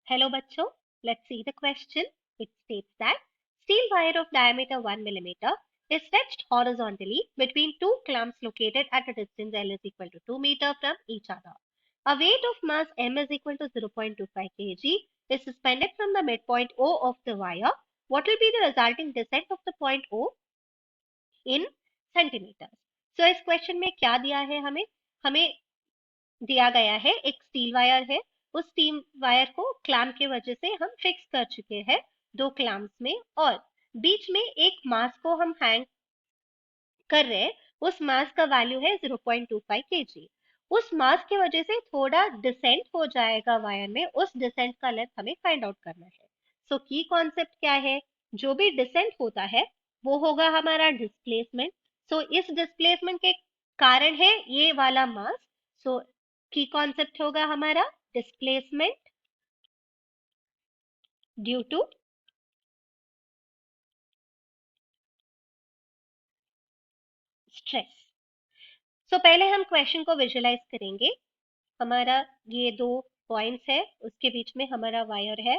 Hello bachcho, let's see the question. It states that steel wire of diameter 1 millimeter is stretched horizontally between two clamps located at a distance L is equal to 2 meter from each other. A weight of mass M is equal to 0.25 kg is suspended from the midpoint O of the wire. What will be the resulting descent of the point O in centimeters? So इस question में क्या दिया है हमें हमें दिया गया है एक स्टील वायर है। उस स्टील वायर को क्लैंप की वजह से हम फिक्स कर चुके हैं दो क्लैंप्स में, और बीच में एक मास को हम हैंग कर रहे हैं। उस मास का वैल्यू है 0.25 kg। उस मास की वजह से थोड़ा डिसेंट हो जाएगा वायर में, उस डिसेंट का लेंथ हमें फाइंड आउट करना है। सो की कॉन्सेप्ट क्या है, जो भी डिसेंट होता है वो होगा हमारा डिस्प्लेसमेंट। सो इस डिस्प्लेसमेंट के कारण है ये वाला मास। सो की कॉन्सेप्ट होगा हमारा डिस्प्लेसमेंट ड्यू टू स्ट्रेस। सो पहले हम क्वेश्चन को विजुलाइज करेंगे। हमारा ये दो पॉइंट्स है, उसके बीच में हमारा वायर है,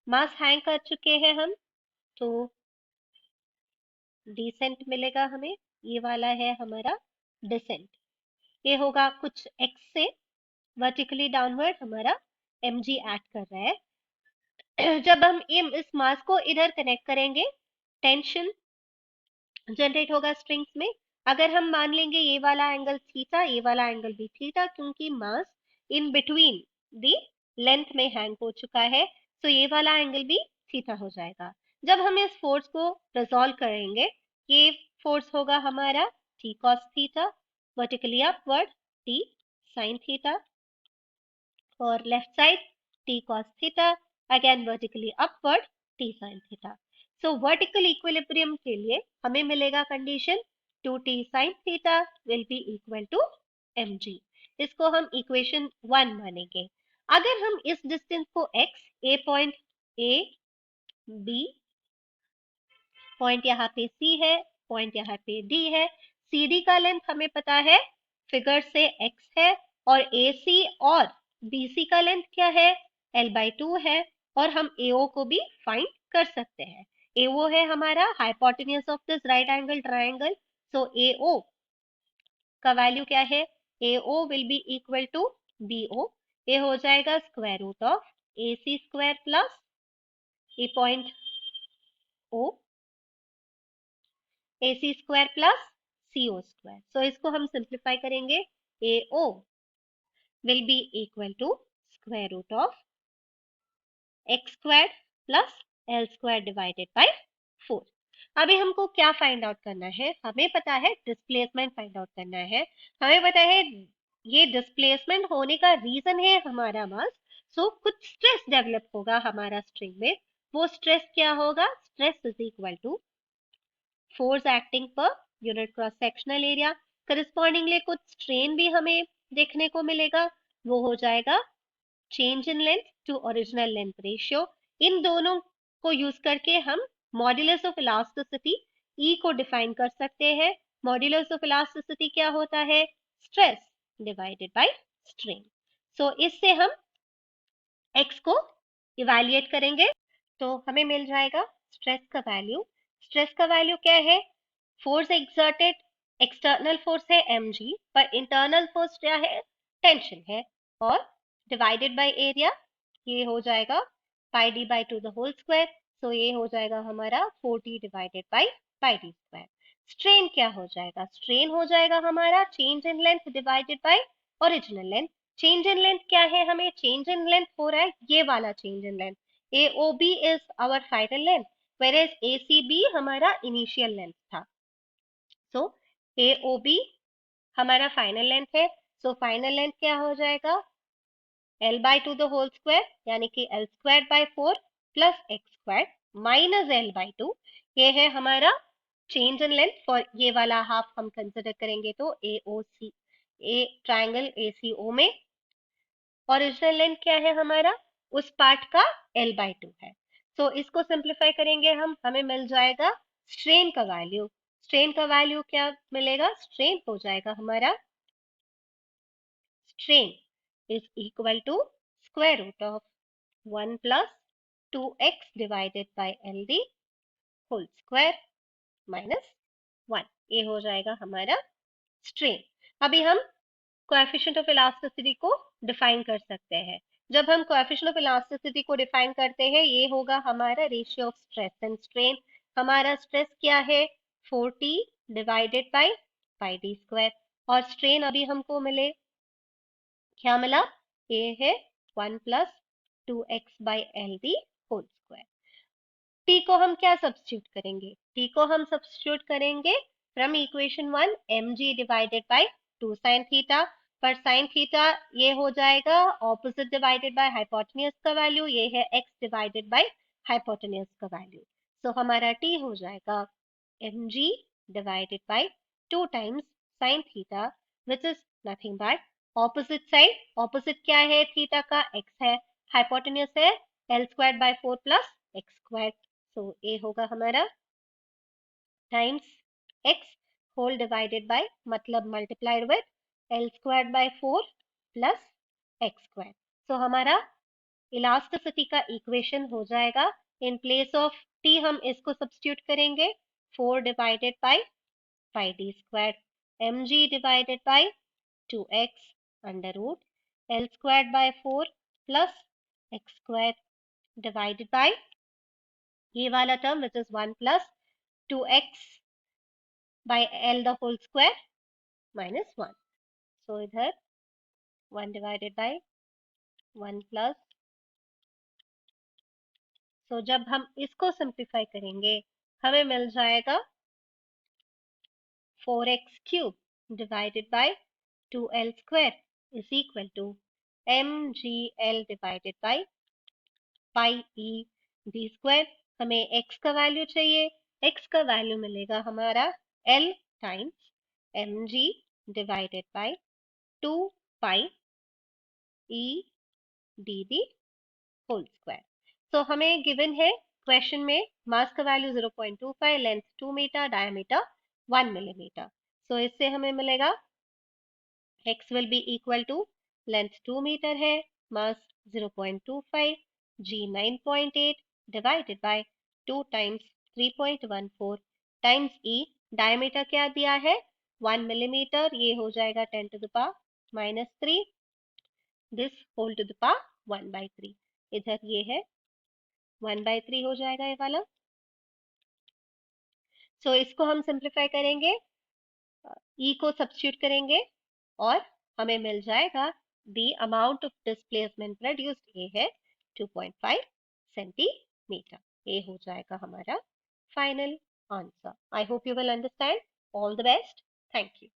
मास हैंग कर चुके हैं हम, तो डिसेंट मिलेगा हमें। ये वाला है हमारा डिसेंट, ये होगा कुछ x से वर्टिकली डाउनवर्ड हमारा mg एक्ट कर रहा है। जब हम इस मास को इधर कनेक्ट करेंगे, टेंशन जनरेट होगा स्ट्रिंग्स में। अगर हम मान लेंगे ये वाला एंगल थीटा, ये वाला एंगल भी थीटा, क्योंकि मास इन बिटवीन दी लेंथ में हैंग हो चुका है, तो ये वाला एंगल भी थीटा हो जाएगा। जब हम इस फोर्स को रिजॉल्व करेंगे, ये फोर्स होगा हमारा t cos theta vertically upward t sin theta, और left side t cos theta again vertically upward t sin theta. So vertical equilibrium के लिए हमें मिलेगा condition 2t sin theta will be equal to mg। इसको हम equation 1 मानेंगे। अगर हम इस डिस्टेंस को x, a point a, b point यहाँ पे c है, पॉइंट यहाँ पे d है, cd का लेंथ हमें पता है फिगर से x है, और ac और bc का लेंथ क्या है, l/2 है, और हम AO को भी फाइंड कर सकते हैं। AO है हमारा hypotenuse of this right angle triangle. So AO का वैल्यू क्या है, AO will be equal to BO। ये हो जाएगा square root of AC square plus a point O AC square plus CO square. So इसको हम सिंप्लीफाई करेंगे, AO will be equal to square root of x squared plus L squared divided by 4। अभी हमको क्या find out करना है, हमें पता है डिस्प्लेसमेंट फाइंड आउट करना है। हमें पता है ये डिस्प्लेसमेंट होने का रीजन है हमारा मास। सो कुछ स्ट्रेस डेवलप होगा हमारा स्ट्रिंग में। वो स्ट्रेस क्या होगा, stress is equal to force acting per unit cross sectional area. Correspondingly कुछ स्ट्रेन भी हमें देखने को मिलेगा, वो हो जाएगा change in length to original length ratio. इन दोनों को यूज करके हम मॉड्यूलस ऑफ इलास्टिसिटी E को डिफाइन कर सकते हैं। मॉड्यूलस ऑफ इलास्टिसिटी क्या होता है, stress divided by strain. So इससे हम x को इवैल्यूएट करेंगे, तो हमें मिल जाएगा स्ट्रेस का वैल्यू। स्ट्रेस का वैल्यू क्या है, फोर्स एक्सर्टेड, एक्सटर्नल फोर्स है mg, पर इंटरनल फोर्स क्या है, टेंशन है, और डिवाइडेड बाय एरिया, ये हो जाएगा pi d by 2 the whole square. So ये हो जाएगा हमारा 4t divided by pi d square. Strain क्या हो जाएगा, स्ट्रेन हो जाएगा हमारा change in length divided by original length. Change in length क्या है, हमें चेंज इन लेंथ हो रहा है ये वाला change in length, AOB is our final length, whereas ACB हमारा इनिशियल लेंथ था। सो AOB हमारा फाइनल लेंथ है। सो फाइनल लेंथ क्या हो जाएगा, L/2 द होल स्क्वायर, यानी कि L square by 4 plus x square minus L/2। ये है हमारा चेंज इन लेंथ फॉर ये वाला हाफ हम कंसिडर करेंगे तो AOC, ए ट्राइंगल ACO में ओरिजिनल लेंथ क्या है हमारा, उस पार्ट का L/2 है। सो इसको सिंप्लीफाई करेंगे हम, हमें मिल जाएगा स्ट्रेन का वैल्यू। स्ट्रेन का वैल्यू क्या मिलेगा, स्ट्रेन हो जाएगा हमारा, strain is equal to square root of 1 plus 2x divided by LD whole square minus 1. ये हो जाएगा हमारा स्ट्रेन. अभी हम कोएफिशिएंट ऑफ इलास्टिसिटी को डिफाइन कर सकते हैं. जब हम कोएफिशिएंट ऑफ इलास्टिसिटी को डिफाइन करते हैं, ये होगा हमारा ratio of stress and strain. हमारा स्ट्रेस क्या है? 4t divided by pi D square. और स्ट्रेन अभी हमको मिले, क्या मिला? ये है 1 plus 2x by L D whole square. t को हम क्या सब्स्टिट्यूट करेंगे? t को हम सब्स्टिट्यूट करेंगे from equation 1 mg divided by 2 sin theta. पर sin थीटा ये हो जाएगा ऑपोजिट डिवाइडेड बाय हाइपोटेन्यूज का वैल्यू, ये है x डिवाइडेड बाय हाइपोटेन्यूज का वैल्यू. सो हमारा t हो जाएगा mg divided by 2 times sin theta which is nothing but opposite side. Opposite क्या है थीटा का? x है. हाइपोटेन्यूज है l square by 4 plus x square. So ये होगा हमारा times x whole divided by, मतलब multiplied with l square by 4 plus x square. So हमारा इलास्टिसिटी का इक्वेशन हो जाएगा, इन प्लेस ऑफ t हम इसको सब्स्टिट्यूट करेंगे 4 divided by pi D square mg divided by 2x under root l square by 4 plus x square divided by ये वाला term which is 1 plus 2x by l the whole square minus 1. So इधर 1 divided by 1 plus. सो जब हम इसको simplify करेंगे हमें मिल जाएगा 4x cube divided by 2l square is equal to mgl divided by pi E D square. हमें x का वैल्यू चाहिए. x का वैल्यू मिलेगा हमारा l times mg divided by 2 pi E D D whole square. So हमें given है question में mass का value 0.25, length 2 metre, diameter 1 millimetre. So इससे हमें मिलेगा x will be equal to length 2 metre है, मास 0.25, g 9.8 divided by 2 times 3.14 times e. Diameter क्या दिया है? 1 मिलीमीटर. ये हो जाएगा 10 to the power -3. This whole to the power 1/3. इधर ये है 1/3 हो जाएगा ये वाला. सो इसको हम सिंप्लीफाई करेंगे, e को सब्स्टिट्यूट करेंगे और हमें मिल जाएगा the amount of displacement produced, ये है 2.5 सेंटीमीटर. ये हो जाएगा हमारा final answer. I hope you will understand. All the best. Thank you.